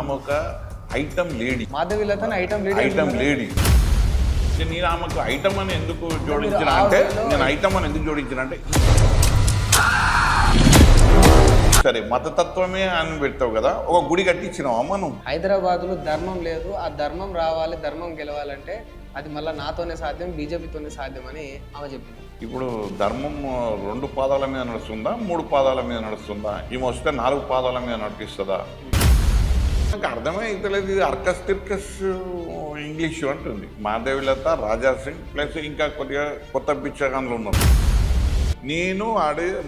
ఆమె ఒక item lady. Madhavilatha item lady. నేను ఆమెకు ఐటమ్ అని ఎందుకు జోడించిన అంటే సరే మతతత్వమే అని పెడతావు కదా, ఒక గుడి కట్టించినావా మనం? హైదరాబాద్లో ధర్మం లేదు, ఆ ధర్మం రావాలి, ధర్మం గెలవాలంటే అది మళ్ళీ నాతోనే సాధ్యం, బీజేపీతోనే సాధ్యం అని ఆమె చెప్పింది. ఇప్పుడు ధర్మం 2 పాదాల మీద నడుస్తుందా, 3 పాదాల మీద నడుస్తుందా? ఈమె వస్తే 4 పాదాల మీద నడిపిస్తుందా? నాకు అర్థమే అవుతలేదు. ఇది అర్కస్ తిర్కస్ ఇంగ్లీష్ అంటుంది. మాధవీలత, రాజా సింగ్ ప్లస్ ఇంకా కొద్దిగా కొత్త పిచ్చగాన్లు ఉన్నారు. నేను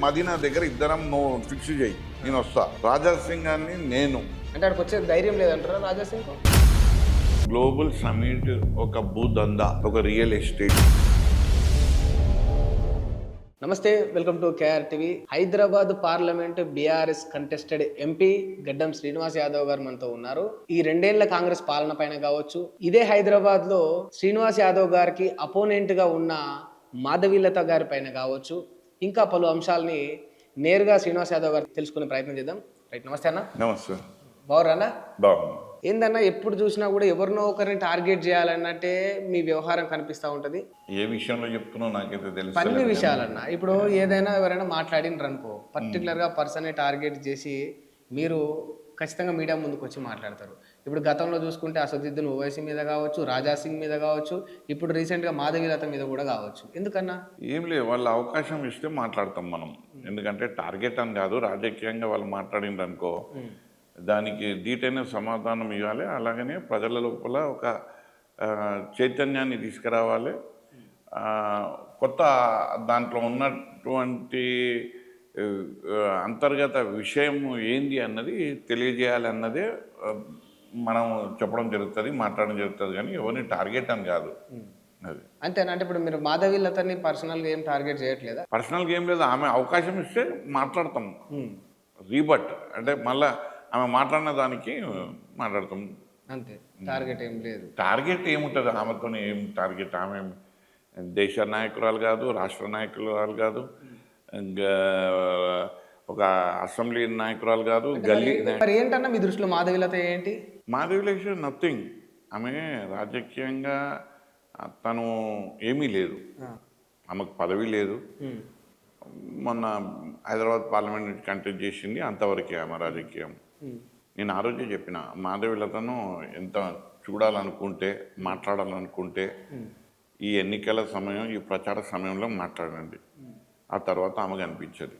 మదీనా దగ్గర ఇద్దరం నువ్వు ఫిక్స్ చేయి, నేను వస్తా. రాజా సింగ్ అని నేను అంటే అక్కడికి వచ్చే ధైర్యం లేదంటారా రాజా సింగ్? గ్లోబల్ సమిట్ ఒక భూదందా, ఒక రియల్ ఎస్టేట్. నమస్తే, welcome to KR TV. Hyderabad parliament BRS contested MP Gaddam Srinivas Yadav గారు మనతో ఉన్నారు. ఈ 2 ఏళ్ల కాంగ్రెస్ పాలన పైన కావచ్చు, ఇదే హైదరాబాద్ లో శ్రీనివాస్ యాదవ్ గారికి అపోనెంట్ గా ఉన్న మాధవీలత గారి పైన కావచ్చు, ఇంకా పలు అంశాలని నేరుగా శ్రీనివాస్ యాదవ్ గారు తెలుసుకునే ప్రయత్నం చేద్దాం. రైట్, నమస్తే అన్న. నమస్తే. బాగున్నారా? బాగున్నా. ఏందన్నా ఎప్పుడు చూసినా కూడా ఎవరినో ఒకరిని టార్గెట్ చేయాలన్నట్టే మీ వ్యవహారం కనిపిస్తూ ఉంటుంది. ఏ విషయంలో చెప్తున్నావు నాకైతే తెలుసు. అన్ని విషయాలన్నా ఇప్పుడు ఏదైనా ఎవరైనా మాట్లాడినరు అనుకో, పర్టికులర్గా పర్సనే టార్గెట్ చేసి మీరు ఖచ్చితంగా మీడియా ముందుకు వచ్చి మాట్లాడతారు. ఇప్పుడు గతంలో చూసుకుంటే అసదుద్దీన్ ఓవైసీ మీద కావచ్చు, రాజా సింగ్ మీద కావచ్చు, ఇప్పుడు రీసెంట్గా మాధవీలత మీద కూడా కావచ్చు. ఎందుకన్నా? ఏం లేదు, వాళ్ళు అవకాశం ఇస్తే మాట్లాడతాం మనం. ఎందుకంటే టార్గెట్ అని కాదు, రాజకీయంగా వాళ్ళు మాట్లాడిండ్రు అనుకో, దానికి ధీటైన సమాధానం ఇవ్వాలి. అలాగనే ప్రజల లోపల ఒక చైతన్యాన్ని తీసుకురావాలి. కొత్త దాంట్లో ఉన్నటువంటి అంతర్గత విషయం ఏంది అన్నది తెలియజేయాలి అన్నదే మనం చెప్పడం జరుగుతుంది, మాట్లాడడం జరుగుతుంది. కానీ ఎవరిని టార్గెట్ అని కాదు. అది అంతేనా? అంటే ఇప్పుడు మీరు మాధవీలతని పర్సనల్గా ఏం టార్గెట్ చేయట్లేదా? పర్సనల్గా ఏం లేదు, ఆమె అవకాశం ఇస్తే మాట్లాడతాం. రీబట్ అంటే మళ్ళీ ఆమె మాట్లాడిన దానికి మాట్లాడతాం అంతే, టార్గెట్ ఏం లేదు. టార్గెట్ ఏముంటుంది ఆమెతో? ఏం టార్గెట్? ఆమె దేశ నాయకురాలు కాదు, రాష్ట్ర నాయకురాలు కాదు, ఇంకా ఒక అసెంబ్లీ నాయకురాలు కాదు, గల్లీ. మరి ఏంటన్నా మీ దృష్టిలో మాధవీలత ఏంటి? మాధవీలత నథింగ్. ఆమె రాజకీయంగా తను ఏమీ లేదు, ఆమెకు పదవి లేదు. మొన్న హైదరాబాద్ పార్లమెంట్ కంటెస్ట్ చేసింది, అంతవరకే ఆమె రాజకీయం. నేను ఆ రోజే చెప్పిన, మాధవీలతను ఎంత చూడాలనుకుంటే, మాట్లాడాలనుకుంటే ఈ ఎన్నికల సమయం, ఈ ప్రచార సమయంలో మాట్లాడండి. ఆ తర్వాత ఆమెకు అనిపించదు.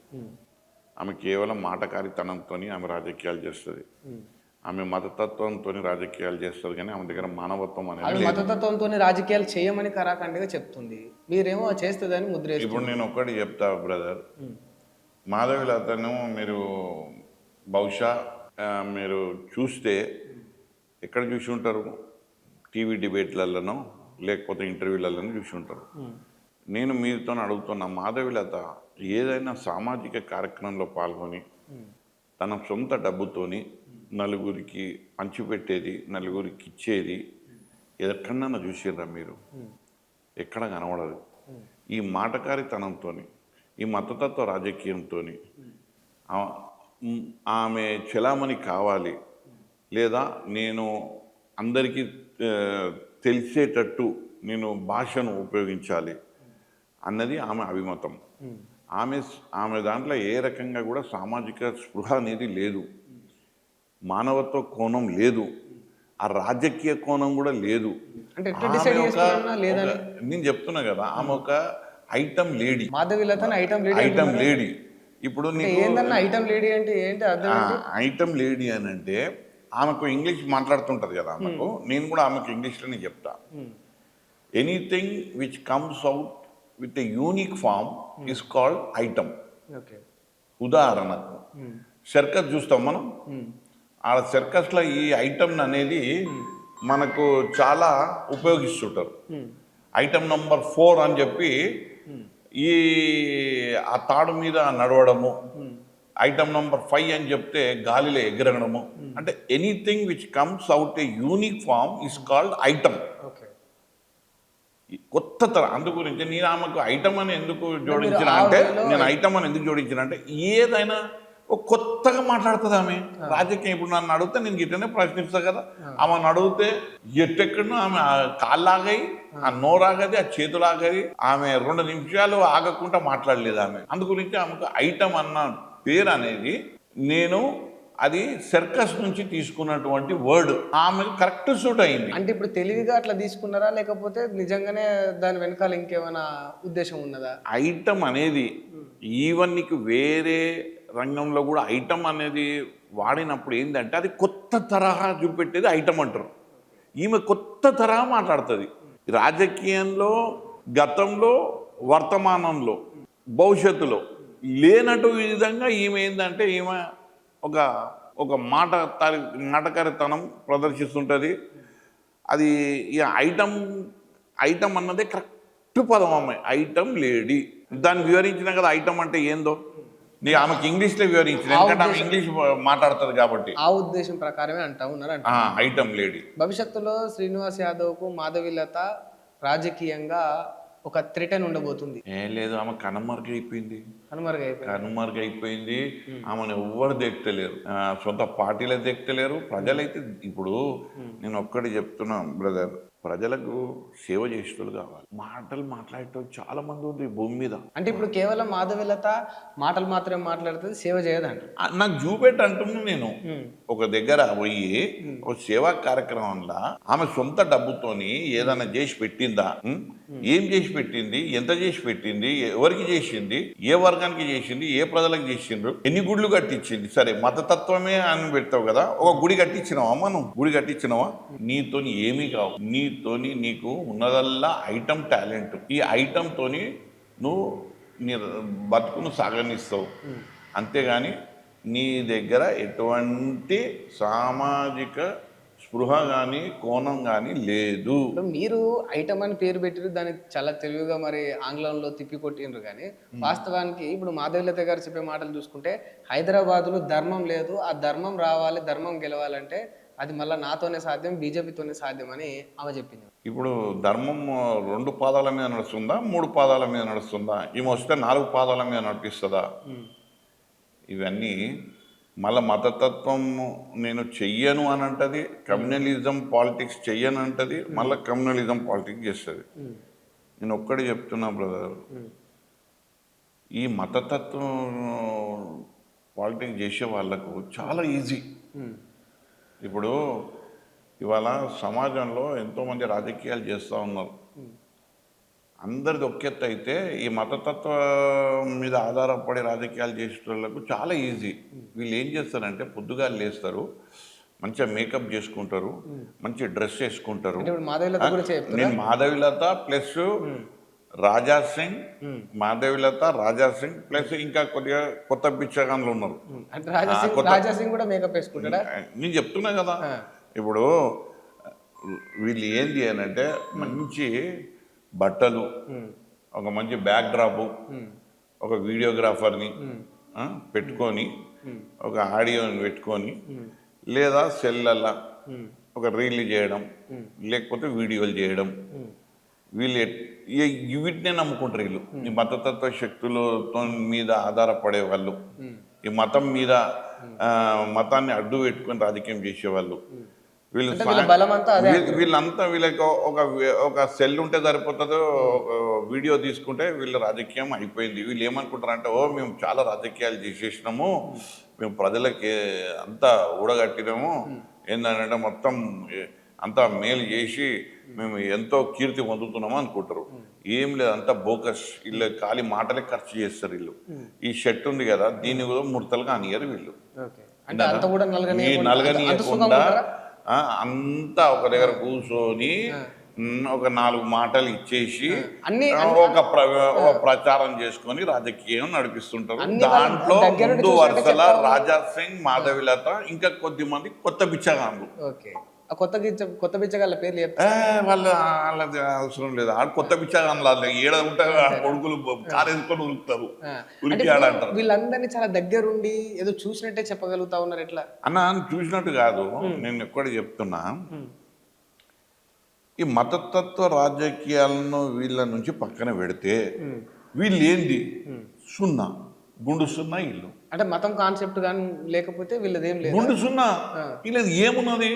ఆమె కేవలం మాటకారితనంతో ఆమె రాజకీయాలు చేస్తుంది. ఆమె మతతత్వంతో రాజకీయాలు చేస్తుంది, కానీ ఆమె దగ్గర మానవత్వం అనేది మతతత్వంతో రాజకీయాలు చేయమని కరాఖండిగా చెప్తుంది, మీరేమో చేస్తుందని ముద్ర. ఇప్పుడు నేను ఒక్కటి చెప్తా బ్రదర్, మాధవీలతను మీరు బహుశా మీరు చూస్తే ఎక్కడ చూసి ఉంటారు? టీవీ డిబేట్లలోనో లేకపోతే ఇంటర్వ్యూలలోనో చూసి ఉంటారు. నేను మీతో అడుగుతున్న, మాధవీలత ఏదైనా సామాజిక కార్యక్రమంలో పాల్గొని తన సొంత డబ్బుతోని నలుగురికి పంచిపెట్టేది, నలుగురికి ఇచ్చేది ఎక్కడన్నా చూసిర్రా మీరు? ఎక్కడ కనబడదు. ఈ మాటకారితనంతో, ఈ మతతత్వ రాజకీయంతో ఆమె చెలామణి కావాలి, లేదా నేను అందరికీ తెలిసేటట్టు నేను భాషను ఉపయోగించాలి అన్నది ఆమె అభిమతం. ఆమె దాంట్లో ఏ రకంగా కూడా సామాజిక స్పృహ అనేది లేదు, మానవత్వ కోణం లేదు, ఆ రాజకీయ కోణం కూడా లేదు. నేను చెప్తున్నా కదా, ఆమె ఒక item lady. Madhavilatha item lady. ఇప్పుడు ఐటమ్ లేడీ అంటే ఏంటి? ఐటమ్ లేడీ అని అంటే ఆమెకు ఇంగ్లీష్ మాట్లాడుతుంటది కదా ఆమెకు. నేను కూడా ఆమెకు ఇంగ్లీష్లోనే చెప్తా. Anything which comes out with a unique form is called item. ఉదాహరణకు సర్కస్ చూస్తాం మనం, ఆ సర్కస్లో ఈ ఐటమ్ అనేది మనకు చాలా ఉపయోగిస్తుంటారు. ఐటమ్ నంబర్ 4 అని చెప్పి ఆ తాడు మీద నడవడము, ఐటమ్ నంబర్ 5 అని చెప్తే గాలిలో ఎగరగడము. అంటే anything which comes out a unique form is called item. కొత్త తరం. అందు గురించి నేను ఆమెకు ఐటమ్ అని ఎందుకు జోడించిన అంటే ఏదైనా ఒక కొత్తగా మాట్లాడుతుంది ఆమె రాజకీయం. ఇప్పుడు నన్ను అడిగితే నేను గిట్టనే ప్రశ్నిస్తా కదా, ఆమెను అడిగితే ఎట్టెక్కడో ఆమె కాళ్ళాగాయి, ఆ నోరాగది, ఆ చేతులాగది, ఆమె 2 నిమిషాలు ఆగకుండా మాట్లాడలేదు ఆమె. అందు గురించి ఆమెకు ఐటమ్ అన్న పేరు అనేది నేను అది సర్కస్ నుంచి తీసుకున్నటువంటి వర్డ్ ఆమెకు కరెక్ట్ సూట్ అయింది. అంటే ఇప్పుడు తెలివిగా అట్లా తీసుకున్నారా, లేకపోతే నిజంగానే దాని వెనకాల ఇంకేమైనా ఉద్దేశం ఉన్నదా? ఐటమ్ అనేది ఈవెన్ నీకు వేరే రంగంలో కూడా ఐటమ్ అనేది వాడినప్పుడు ఏంటంటే అది కొత్త తరహా చూపెట్టేది ఐటమ్ అంటారు. ఈమె కొత్త తరహా మాట్లాడుతుంది. రాజకీయంలో, గతంలో, వర్తమానంలో, భవిష్యత్తులో లేనట్టు విధంగా ఈమె ఏంటంటే ఈమె ఒక మాటకారితనం ప్రదర్శిస్తుంటుంది. అది ఇక ఐటమ్ అన్నదే కరెక్ట్ పదం. ఆమె ఐటమ్ లేడీ. దాన్ని వివరించిన కదా ఐటమ్ అంటే ఏందో. ఆమెకి ఇంగ్లీష్లో వివరించిన, ఎందుకంటే ఆమె ఇంగ్లీష్ మాట్లాడుతుంది కాబట్టి. ఆ ఉద్దేశం ప్రకారమే అంటా ఉన్నారు. Item lady. భవిష్యత్తులో శ్రీనివాస్ యాదవ్కు మాధవీలత రాజకీయంగా ఒక థ్రెటన్ ఉండబోతుంది. ఏం లేదు, ఆమె కనుమరుగైపోయింది. ఆమెను ఎవ్వరు దేక్తలేరు, సొంత పార్టీలే దేక్తలేరు, ప్రజలైతే. ఇప్పుడు నేను ఒక్కటి చెప్తున్నా బ్రదర్, ప్రజలకు సేవ చేసేటోళ్ళు కావాలి. మాటలు మాట్లాడేటోళ్ళు చాలా మంది ఉంది భూమి మీద. అంటే ఇప్పుడు కేవలం మాధవీలత మాటలు మాత్రమే మాట్లాడుతుంది, సేవ చేయదంట. నాకు చూపెట్టి అంటున్నా నేను. ఒక దగ్గర పోయి ఒక సేవా కార్యక్రమంలో ఆమె సొంత డబ్బుతోని ఏదైనా చేసి పెట్టిందా? ఏం చేసి పెట్టింది? ఎంత చేసి పెట్టింది? ఎవరికి చేసింది? ఏ వర్గానికి చేసింది? ఏ ప్రజలకు చేసిండ్రు? ఎన్ని గుళ్ళు కట్టించింది? సరే, మతతత్వమే అని పెడతావు కదా, ఒక గుడి కట్టించినావా? మనం గుడి కట్టించినావా? నీతోని ఏమీ కావు. నీతోని నీకు ఉన్నదల్లా ఐటమ్ టాలెంట్. ఈ ఐటమ్ తోని నువ్వు నీ బతుకును సాగనిస్తావు. అంతేగాని నీ దగ్గర ఎటువంటి సామాజిక స్పృహ కానీ కోణం కానీ లేదు. మీరు ఐటమ్ అని పేరు పెట్టిరు, దాన్ని చాలా తెలివిగా మరి ఆంగ్లంలో తిప్పికొట్టిండ్రు. కానీ వాస్తవానికి ఇప్పుడు మాధవీలత గారు చెప్పే మాటలు చూసుకుంటే, హైదరాబాద్లో ధర్మం లేదు, ఆ ధర్మం రావాలి, ధర్మం గెలవాలంటే అది మళ్ళీ నాతోనే సాధ్యం, బీజేపీతోనే సాధ్యం అని ఆమె చెప్పింది. ఇప్పుడు ధర్మం 2 పాదాల మీద నడుస్తుందా, 3 పాదాల మీద నడుస్తుందా? ఈమె వస్తే 4 పాదాల మీద నడిపిస్తుందా? ఇవన్నీ మళ్ళీ మతతత్వం నేను చెయ్యను అని అంటది, కమ్యూనలిజం పాలిటిక్స్ చెయ్యను అంటది, మళ్ళీ కమ్యూనలిజం పాలిటిక్స్ చేస్తుంది. నేను ఒక్కటి చెప్తున్నా బ్రదర్, ఈ మతతత్వం పాలిటిక్స్ చేసే వాళ్ళకు చాలా ఈజీ. ఇప్పుడు ఇవాళ సమాజంలో ఎంతోమంది రాజకీయాలు చేస్తూ ఉన్నారు. అందరిది ఒకెత్తు అయితే ఈ మతతత్వం మీద ఆధారపడి రాజకీయాలు చేసే వాళ్ళకు చాలా ఈజీ. వీళ్ళు ఏం చేస్తారంటే పొద్దుగా లేస్తారు, మంచిగా మేకప్ చేసుకుంటారు, మంచి డ్రెస్ వేసుకుంటారు. నేను మాధవీలత ప్లస్ రాజా సింగ్, మాధవీలత, రాజా సింగ్ ప్లస్ ఇంకా కొద్దిగా కొత్త బిచ్చగాన్లు ఉన్నారు. నేను చెప్తున్నా కదా, ఇప్పుడు వీళ్ళు ఏంది అని అంటే మంచి బట్టలు, ఒక మంచి బ్యాక్ డ్రాప్, ఒక వీడియోగ్రాఫర్ని పెట్టుకొని, ఒక ఆడియోని పెట్టుకొని, లేదా సెల్లల్లా ఒక రీల్ చేయడం, లేకపోతే వీడియోలు చేయడం, వీళ్ళు వీటినే నమ్ముకుంటారు. వీళ్ళు ఈ మతతత్వ శక్తులతో మీద ఆధారపడే వాళ్ళు, ఈ మతం మీద మతాన్ని అడ్డు పెట్టుకొని రాజకీయం చేసేవాళ్ళు, వీళ్ళంతా వీళ్ళకి ఒక సెల్ ఉంటే సరిపోతుందో, ఒక వీడియో తీసుకుంటే వీళ్ళ రాజకీయం అయిపోయింది. వీళ్ళు ఏమనుకుంటారంటే, మేము చాలా రాజకీయాలు చేసేసినాము, మేము ప్రజలకి అంతా ఊడగట్టినాము, ఏంటంటే మొత్తం అంతా మేలు చేసి మేము ఎంతో కీర్తి పొందుతున్నాము అనుకుంటారు. ఏం లేదు, అంతా బోకస్. వీళ్ళు ఖాళీ మాటలే ఖర్చు చేస్తారు. వీళ్ళు ఈ షర్ట్ ఉంది కదా, దీన్ని కూడా ముడతలుగా అనియరు వీళ్ళు. నలగనీయకుండా అంతా ఒక దగ్గర కూర్చొని ఒక 4 మాటలు ఇచ్చేసి ఒక ప్రచారం చేసుకొని రాజకీయం నడిపిస్తుంటారు. దాంట్లో ముందు వరుసల రాజా సింగ్, మాధవీలత, ఇంకా కొద్ది మంది కొత్త బిచ్చగాన్లు. కొత్త బిచ్చగాళ్ళ పేర్లు వాళ్ళది అవసరం లేదు. ఆడ కొత్త బిచ్చగాన్లు ఏడ ఉంటారు, కొడుకులు కారేసుకొని ఉరుకుతారు, ఉరికి ఆడంటారు. వీళ్ళందరినీ చాలా దగ్గరుండి ఏదో చూసినట్టే చెప్పగలుగుతా ఉన్నారు. ఎట్లా అన్న చూసినట్టు కాదు, నేను ఎక్కడే చెప్తున్నా, ఈ మతతత్వ రాజకీయాలను వీళ్ళ నుంచి పక్కన పెడితే వీళ్ళు ఏంది? సున్నా, గుండు సున్నా ఇల్లు. అంటే మతం కాన్సెప్ట్ కానీ లేకపోతే వీళ్ళదేం లేదు. గుండు సున్నా వీళ్ళది ఏమున్నది.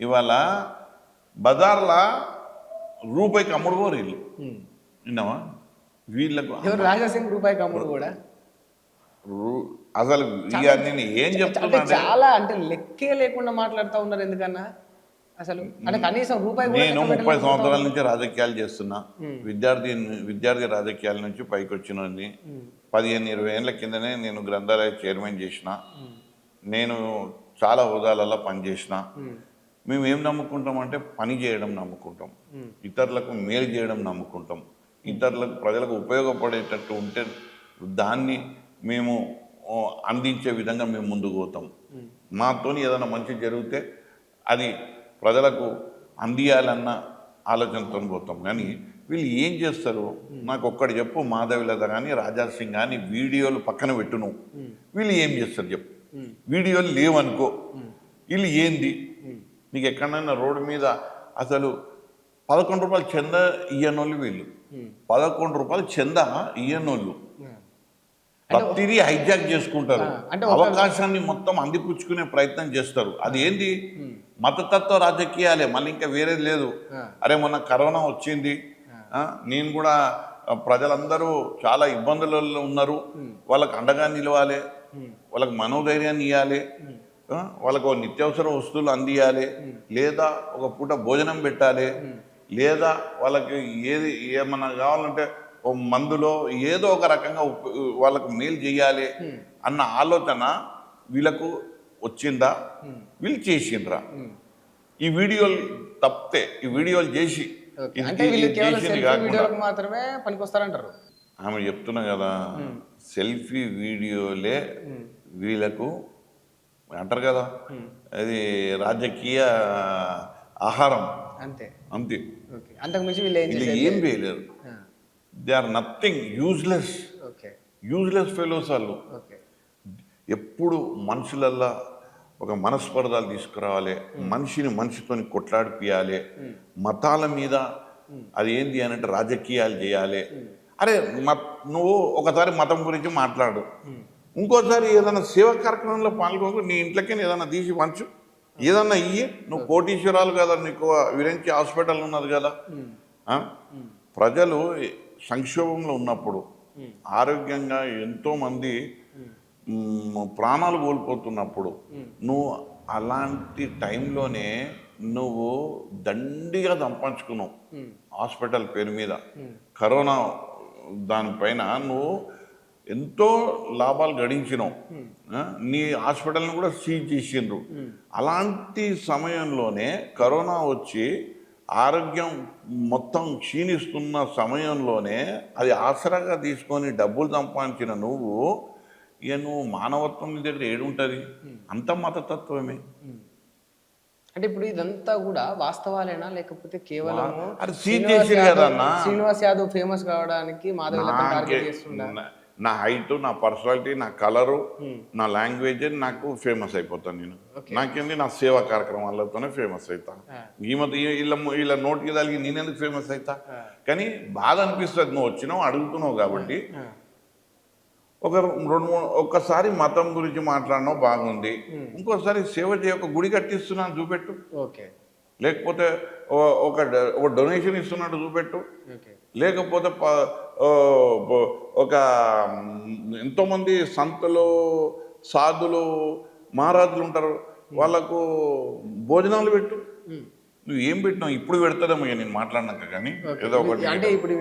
ఇవాళ బజార్లా రూపాయికి అమ్ముడు పోరు వీళ్ళు, విన్నావా? వీళ్ళకు ఎవరు రాజాసింగ్ రూపాయికి అమ్ముడు కూడా అసలు ఇక నేను ఏం అంటే చెప్తున్నా చాలా అంటే లెక్కే లేకుండా మాట్లాడుతూ ఉన్నారు. ఎందుకన్నా అసలు అంటే కనీసం రూపాయి కూడా నేను లెక్క 30 పెట్టలేకపోతా సంవత్సరాల నుంచి రాజకీయాలు చేస్తున్నా. విద్యార్థి రాజకీయాల నుంచి పైకి వచ్చినది. 15-20 ఏళ్ళ కిందనే నేను గ్రంథాలయ చైర్మన్ చేసిన. నేను చాలా హోదాలలో పనిచేసిన. మేము ఏం నమ్ముకుంటాం అంటే పని చేయడం నమ్ముకుంటాం, ఇతరులకు మేలు చేయడం నమ్ముకుంటాం. ఇతరులకు ప్రజలకు ఉపయోగపడేటట్టు ఉంటే దాన్ని మేము అందించే విధంగా మేము ముందుకు పోతాం. మాతోని ఏదైనా మంచి జరిగితే అది ప్రజలకు అందియాలన్న ఆలోచనతో పోతాం. కానీ వీళ్ళు ఏం చేస్తారు నాకు ఒక్కటి చెప్పు. మాధవిలత కానీ రాజాసింగ్ కానీ వీడియోలు పక్కన పెట్టును, వీళ్ళు ఏం చేస్తారు చెప్పు. వీడియోలు లేవనుకో, వీళ్ళు ఏంది నీకు ఎక్కడైనా రోడ్డు మీద అసలు 11 రూపాయలు చందా ఇయ్యనోళ్ళు వీళ్ళు. 11 రూపాయలు చందా ఇయ్యనోళ్ళు ప్రతిదీ హైజాక్ చేసుకుంటారు. అవకాశాన్ని మొత్తం అందిపుచ్చుకునే ప్రయత్నం చేస్తారు. అది ఏంది మతతత్వ రాజకీయాలే, మళ్ళీ ఇంకా వేరేది లేదు. అరే మొన్న కరోనా వచ్చింది, నేను కూడా ప్రజలందరూ చాలా ఇబ్బందులలో ఉన్నారు, వాళ్ళకు అండగా నిలవాలి, వాళ్ళకు మనోధైర్యాన్ని ఇవ్వాలి, వాళ్ళకు నిత్యావసర వస్తువులు అందియాలి, లేదా ఒక పూట భోజనం పెట్టాలి, లేదా వాళ్ళకి ఏమన్నా కావాలంటే మందులో ఏదో ఒక రకంగా వాళ్ళకు మేలు చేయాలి అన్న ఆలోచన వీళ్ళకు వచ్చిందా? వీళ్ళు చేసిండ్రా? ఈ వీడియోలు తప్పితే ఈ వీడియోలు చేసి మాత్రమే పనికొస్తారంటారు. ఆమె చెప్తున్నా కదా, సెల్ఫీ వీడియోలే వీళ్ళకు అంటారు కదా, అది రాజకీయ ఆహారం. అంతే అంతే, అంతకు మించి వీళ్ళు ఏం చేయలేరు. They are nothing, useless fellows వాళ్ళు. ఎప్పుడు మనుషులల్లా ఒక మనస్పర్ధాలు తీసుకురావాలి, మనిషితోని కొట్లాడిపియాలి, మతాల మీద అది ఏంది అని అంటే రాజకీయాలు చేయాలి. అరే నువ్వు ఒకసారి మతం గురించి మాట్లాడు, ఇంకోసారి ఏదైనా సేవా కార్యక్రమంలో పాల్గొను, నీ ఇంట్లోకి ఏదైనా తీసి పంచు, ఏదన్నా ఇయ్యి. నువ్వు కోటీశ్వరాలు కదా, నీకు విరించి హాస్పిటల్ ఉన్నది కదా. ప్రజలు సంక్షోభంలో ఉన్నప్పుడు, ఆరోగ్యంగా ఎంతోమంది ప్రాణాలు కోల్పోతున్నప్పుడు, నువ్వు అలాంటి టైంలోనే నువ్వు దండిగా సంపాదించుకున్నావు హాస్పిటల్ పేరు మీద. కరోనా దానిపైన నువ్వు ఎంతో లాభాలు గడించినావు, నీ హాస్పిటల్ని కూడా సీజ్ చేసిండ్రు. అలాంటి సమయంలోనే కరోనా వచ్చి ఆరోగ్యం మొత్తం క్షీణిస్తున్న సమయంలోనే అది ఆసరాగా తీసుకొని డబ్బులు సంపాదించిన నువ్వు మానవత్వం నీ దగ్గర ఏడుంటుంది? అంత మతతత్వమే. అంటే ఇప్పుడు ఇదంతా కూడా వాస్తవాలేనా, లేకపోతే కేవలం శ్రీనివాస్ యాదవ్ ఫేమస్ కావడానికి మాధవిలత టార్గెట్ చేస్తుందా? నా హైట్, నా పర్సనాలిటీ, నా కలరు, నా లాంగ్వేజ్ నాకు ఫేమస్ అయిపోతాను నేను. నాకేంది నా సేవా కార్యక్రమాలతోనే ఫేమస్ అవుతా. వీళ్ళ నోటికి తగిలి నేనెందుకు ఫేమస్ అవుతా? కానీ బాధ అనిపిస్తుంది, నువ్వు వచ్చినావు అడుగుతున్నావు కాబట్టి. ఒక్కసారి మతం గురించి మాట్లాడినావు బాగుంది, ఇంకోసారి సేవ ఒక గుడి కట్టిస్తున్నాను చూపెట్టు, లేకపోతే ఒక డొనేషన్ ఇస్తున్నట్టు చూపెట్టు, లేకపోతే ఒక ఎంతోమంది సంతులు, సాధులు, మహారాజులు ఉంటారు, వాళ్ళకు భోజనాలు పెట్టు. నువ్వు ఏం పెట్టినావు? ఇప్పుడు పెడతాదేమో నేను మాట్లాడినాక, కానీ ఏదో ఒకటి. అంటే ఇప్పుడు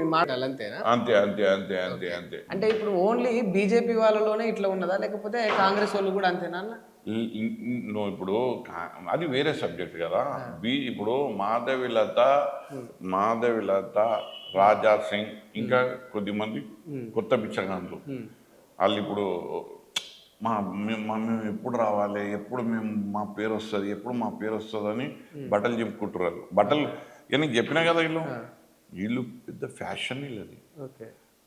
అంతేనా? అంతే అంతే అంతే అంతే అంతే. అంటే ఇప్పుడు ఓన్లీ బీజేపీ వాళ్ళలోనే ఇట్లా ఉన్నదా, లేకపోతే కాంగ్రెస్ వాళ్ళు కూడా అంతేనా? నువ్వు ఇప్పుడు అది వేరే సబ్జెక్ట్ కదా. ఇప్పుడు మాధవిలత, రాజాసింగ్, ఇంకా కొద్దిమంది కొత్త బిచ్చగాండ్లు, వాళ్ళు ఇప్పుడు మేము ఎప్పుడు రావాలి, ఎప్పుడు మా పేరు వస్తుంది అని బట్టలు చెప్పుకుంటున్నారు. బట్టలు నీకు చెప్పినా కదా, వీళ్ళు పెద్ద ఫ్యాషన్. వీళ్ళది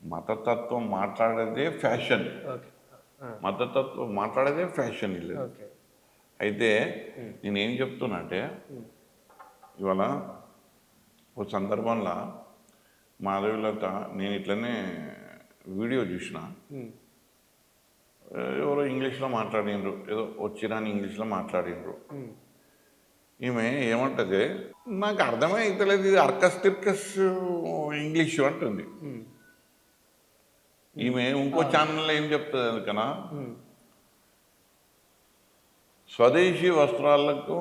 మతతత్వం మాట్లాడేదే ఫ్యాషన్, వీళ్ళు. అయితే నేనేం చెప్తున్నా అంటే, ఇవాళ ఒక సందర్భంలో మాధవిలత, నేను ఇట్లనే వీడియో చూసిన, ఎవరో ఇంగ్లీష్లో మాట్లాడినరు, ఏదో వచ్చిరాని ఇంగ్లీష్లో మాట్లాడినరు. ఈమె ఏమంటది, నాకు అర్థమే అవుతలేదు, ఇది అర్కస్ తిర్కస్ ఇంగ్లీషు అంటుంది. ఈమె ఇంకో ఛానల్లో ఏం చెప్తుంది అందుకనా, స్వదేశీ వస్త్రాలకు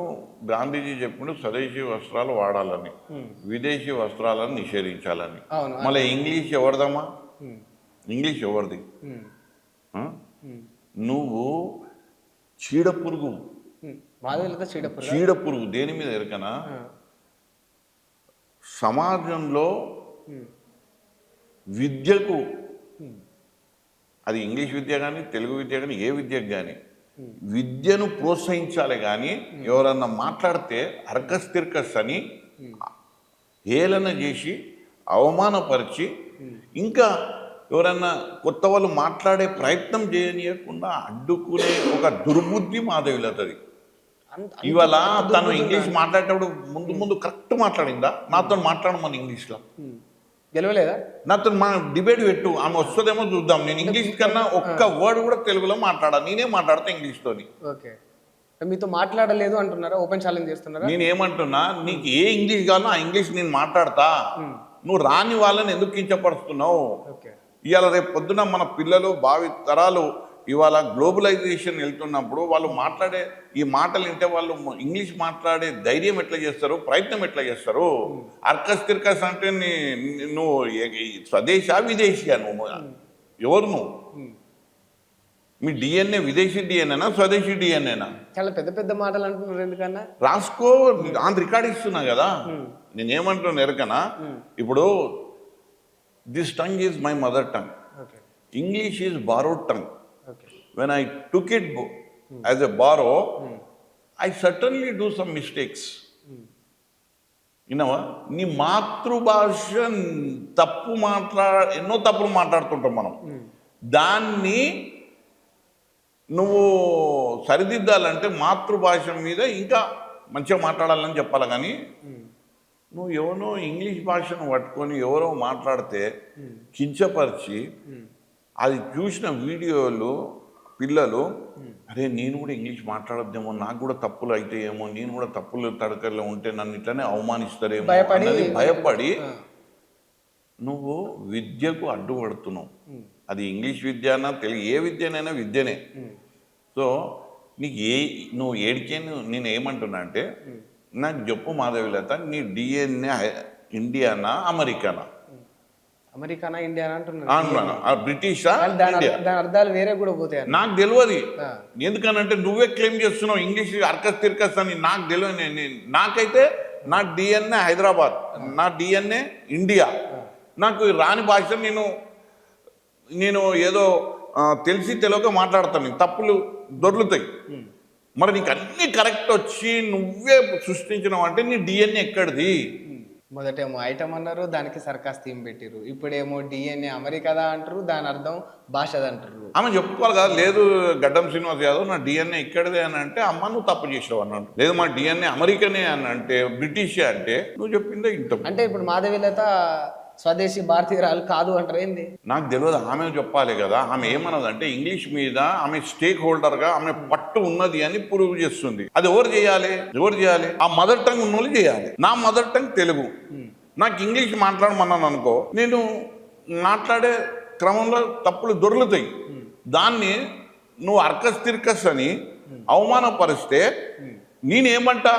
గాంధీజీ చెప్పుడు స్వదేశీ వస్త్రాలు వాడాలని, విదేశీ వస్త్రాలను నిషేధించాలని. మళ్ళీ ఇంగ్లీష్ ఎవరిదమ్మా? ఇంగ్లీష్ ఎవరిది? నువ్వు చీడపురుగు, చీడపురుగు దేని మీద ఎరకనా, సమాజంలో విద్యకు, అది ఇంగ్లీష్ విద్య కానీ తెలుగు విద్య కానీ ఏ విద్యకు కానీ విద్యను ప్రోత్సహించాలి. కానీ ఎవరన్నా మాట్లాడితే అర్కస్ తిర్కస్ అని హేళన చేసి అవమానపరిచి, ఇంకా ఎవరన్నా కొత్త వాళ్ళు మాట్లాడే ప్రయత్నం చేయనీయకుండా అడ్డుకునే ఒక దుర్బుద్ధి మాధవిలతది. ఇవాళ తను ఇంగ్లీష్ మాట్లాడేటప్పుడు ముందు కరెక్ట్ మాట్లాడిందా? నాతో మాట్లాడమని ఇంగ్లీష్లో గెలవలేదా? నాతో మా డిబేట్ పెట్టు, ఆమె వస్తుందేమో చూద్దాం. నేను ఇంగ్లీష్ కన్నా ఒక్క వర్డ్ కూడా తెలుగులో మాట్లాడా, నేనే మాట్లాడతా ఇంగ్లీష్తోని. ఓకే, మీతో మాట్లాడలేదు అంటున్నారా? ఓపెన్ ఛాలెంజ్ చేస్తున్నారా? నేను ఏమంటున్నా, నీకు ఏ ఇంగ్లీష్ కావాలో ఆ ఇంగ్లీష్ నేను మాట్లాడతా. నువ్వు రాని వాళ్ళని ఎందుకు కించపరుస్తున్నావు? ఇవాళ రేపు పొద్దున మన పిల్లలు భావి తరాలు ఇవాళ గ్లోబలైజేషన్ వెళ్తున్నప్పుడు వాళ్ళు మాట్లాడే ఈ మాటలు వింటే వాళ్ళు ఇంగ్లీష్ మాట్లాడే ధైర్యం ఎట్లా చేస్తారు, ప్రయత్నం ఎట్లా చేస్తారు? అర్కస్ తిర్కస్ అంటే నువ్వు స్వదేశా విదేశీయా? నువ్వు ఎవరు? నువ్వు మీ డిఎన్ఏ విదేశీ డిఎన్ఏనా స్వదేశీ డిఎన్ఏనా? చాలా పెద్ద పెద్ద మాటలు అంటున్నారు ఎందుకన్నా? రాసుకో, ఆన్ రికార్డ్ ఇస్తున్నా కదా. నేనేమంటున్నా ఎరకనా, ఇప్పుడు this tongue is my mother tongue, English is borrowed tongue. When I took it as a borrow, I certainly do some mistakes. విన్నావా? నీ మాతృభాష ఎన్నో తప్పులు మాట్లాడుతుంటాం మనం. దాన్ని నువ్వు సరిదిద్దాలంటే మాతృభాష మీద ఇంకా మంచిగా మాట్లాడాలని చెప్పాలి. కానీ నువ్వు ఎవరో ఇంగ్లీష్ భాషను పట్టుకొని ఎవరో మాట్లాడితే కించపరిచి, అది చూసిన వీడియోలు పిల్లలు, అరే నేను కూడా ఇంగ్లీష్ మాట్లాడద్దేమో, నాకు కూడా తప్పులు అవుతాయేమో, నేను కూడా తప్పులు తడకల్లో ఉంటే నన్ను ఇట్లనే అవమానిస్తారేమో భయపడి నువ్వు విద్యకు అడ్డుపడుతున్నావు. అది ఇంగ్లీష్ విద్యనా తెలుగు ఏ విద్యనైనా విద్యనే. సో నీకు నువ్వు ఏడికే నేను ఏమంటున్నా అంటే, నాకు చెప్పు మాధవిలత, నీ డిఎన్ఏ ఇండియానా అమెరికానా? అమెరికానా ఇండియానా అంటున్నాను. బ్రిటిషా? దాని అర్థాలు వేరే కూడా పోతాయి. నాకు తెలియదు. ఎందుకనంటే నువ్వే క్లెయిమ్ చేస్తున్నావు ఇంగ్లీష్ అర్కస్ తిర్కస్ అని. నాకు తెలియదు. నాకైతే నా డిఎన్ఏ హైదరాబాద్, నా డిఎన్ఏ ఇండియా. నాకు రాని భాష నేను ఏదో తెలిసి తెలియక మాట్లాడతాను, తప్పులు దొర్లుతాయి. మరి నీకు అన్ని కరెక్ట్ వచ్చి నువ్వే సృష్టించినావు అంటే నీ డిఎన్ఏ ఎక్కడిది? మొదటేమో ఐటమ్ అన్నారు, దానికి సర్కాస్ థీమ్ పెట్టిరు. ఇప్పుడేమో డిఎన్ఏ అమెరికాదా అంటారు, దాని అర్థం భాషది అంటారు. ఆమె చెప్పుకోవాలి కదా, లేదు గడ్డం శ్రీనివాస్ యాదవ్ నా డిఎన్ఏ ఇక్కడదే అని అంటే, అమ్మ నువ్వు తప్పు చేసావు అన్నాడు. లేదు మా డిఎన్ఏ అమెరికనే అని అంటే, బ్రిటిషే అంటే, నువ్వు చెప్పిందే ఇంత. అంటే ఇప్పుడు మాధవిలత స్వదేశీ భారతీయురాలు కాదు అంటారు ఏంది? నాకు తెలియదు, ఆమె చెప్పాలి కదా. ఆమె ఏమన్నదంటే ఇంగ్లీష్ మీద ఆమె స్టేక్ హోల్డర్గా ఆమె పట్టు ఉన్నది అని ప్రూవ్ చేస్తుంది. అది ఎవరు చేయాలి? ఆ మదర్ టంగ్ ఉన్నోళ్ళు చేయాలి. నా మదర్ టంగ్ తెలుగు. నాకు ఇంగ్లీష్ మాట్లాడమన్నాను అనుకో, నేను మాట్లాడే క్రమంలో తప్పులు దొర్లుతాయి. దాన్ని నువ్వు అర్కస్ తిర్కస్ అని అవమానపరిస్తే నేనేమంటా?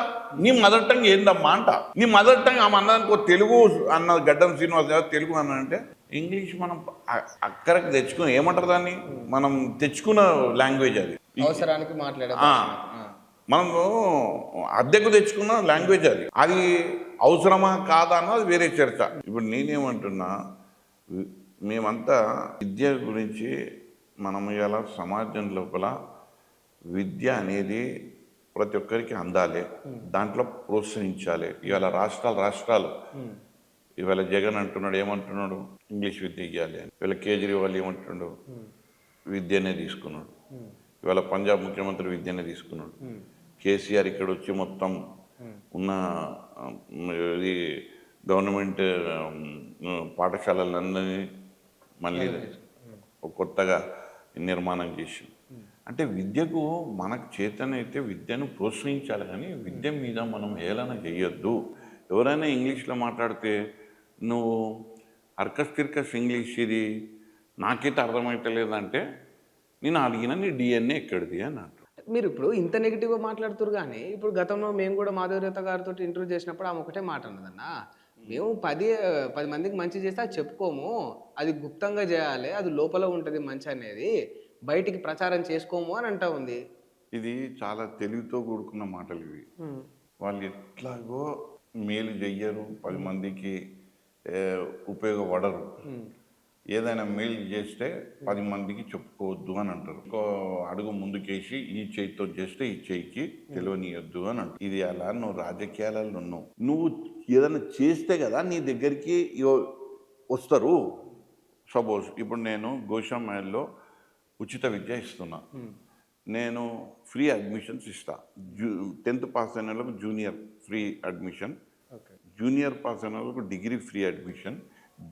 నీ మదర్ టంగ్ ఏందమ్మా అంట. నీ మదర్ టంగ్ ఆమె అన్నదానికి తెలుగు అన్నది గడ్డం శ్రీనివాస్ గారు తెలుగు అన్నంటే, ఇంగ్లీష్ మనం అక్కడికి తెచ్చుకుని ఏమంటారు దాన్ని, మనం తెచ్చుకున్న లాంగ్వేజ్ అది. అవసరానికి మాట్లాడే మనము అద్దెకు తెచ్చుకున్న లాంగ్వేజ్ అది. అది అవసరమా కాదా అన్నది వేరే చర్చ. ఇప్పుడు నేనేమంటున్నా, మేమంతా విద్య గురించి మనం ఇలా సమాజం లోపల విద్య అనేది ప్రతి ఒక్కరికి అందాలి, దాంట్లో ప్రోత్సహించాలి. ఇవాళ రాష్ట్రాలు ఇవాళ జగన్ అంటున్నాడు, ఏమంటున్నాడు, ఇంగ్లీష్ విద్య ఇవ్వాలి అని. ఇవాళ కేజ్రీవాల్ ఏమంటున్నాడు, విద్యనే తీసుకున్నాడు. ఇవాళ పంజాబ్ ముఖ్యమంత్రి విద్యనే తీసుకున్నాడు. కేసీఆర్ ఇక్కడ వచ్చి మొత్తం ఉన్న ఇది గవర్నమెంట్ పాఠశాలలందరినీ మళ్ళీ కొత్తగా నిర్మాణం చేసి అంటే విద్యకు మనకు చేతనైతే విద్యను ప్రోత్సహించాలి, కానీ విద్య మీద మనం హేళన చేయొద్దు. ఎవరైనా ఇంగ్లీష్లో మాట్లాడితే నువ్వు అర్కస్ తిర్కస్ ఇంగ్లీష్ ఇది నాకైతే అర్థమవుతలేదంటే నేను అడిగిన నీ డిఎన్ఏ ఎక్కడిది అని అంటారు. మీరు ఇప్పుడు ఇంత నెగిటివ్గా మాట్లాడుతున్నారు, కానీ ఇప్పుడు గతంలో మేము కూడా మాధవరేత గారితో ఇంటర్వ్యూ చేసినప్పుడు ఆమె ఒకటే మాట అన్నదన్న, మేము 10 మందికి మంచి చేస్తే అది చెప్పుకోము, అది గుప్తంగా చేయాలి, అది లోపల ఉంటుంది మంచి అనేది, బయటికి ప్రచారం చేసుకోము అని అంటా ఉంది. ఇది చాలా తెలివితో కూడుకున్న మాటలు ఇవి. వాళ్ళు ఎట్లాగో మేలు చెయ్యరు, 10 మందికి ఉపయోగపడరు. ఏదైనా మేలు చేస్తే 10 మందికి చెప్పుకోవద్దు అని అంటారు. ఇంకో అడుగు ముందుకేసి ఈ చేయితో చేస్తే ఈ చేయికి తెలియనియొద్దు అని అంటారు. ఇది అలా నువ్వు రాజకీయాలలో ఉన్నావు, నువ్వు ఏదైనా చేస్తే కదా నీ దగ్గరికి వస్తారు. సపోజ్ ఇప్పుడు నేను గోషామాయిల్లో ఉచిత విద్య ఇస్తున్నా, నేను ఫ్రీ అడ్మిషన్స్ ఇస్తా. 10th పాస్ అయిన వాళ్ళకు junior free admission, junior pass అయిన వాళ్ళకు degree free admission,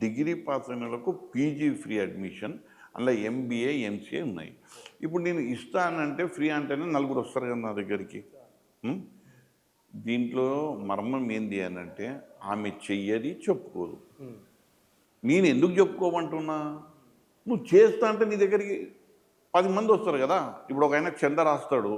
degree pass అయిన వాళ్ళకు పీజీ ఫ్రీ అడ్మిషన్, అందులో ఎంబీఏ ఎంసీఏ ఉన్నాయి. ఇప్పుడు నేను ఇస్తానంటే ఫ్రీ అంటేనే 4 వస్తారు కదా నా దగ్గరికి. దీంట్లో మర్మం ఏంది అని అంటే ఆమె చెయ్యది, చెప్పుకోదు. నేను ఎందుకు చెప్పుకోమంటున్నా, నువ్వు చేస్తా అంటే నీ దగ్గరికి 10 మంది వస్తారు కదా. ఇప్పుడు ఒక ఆయన చంద రాస్తాడు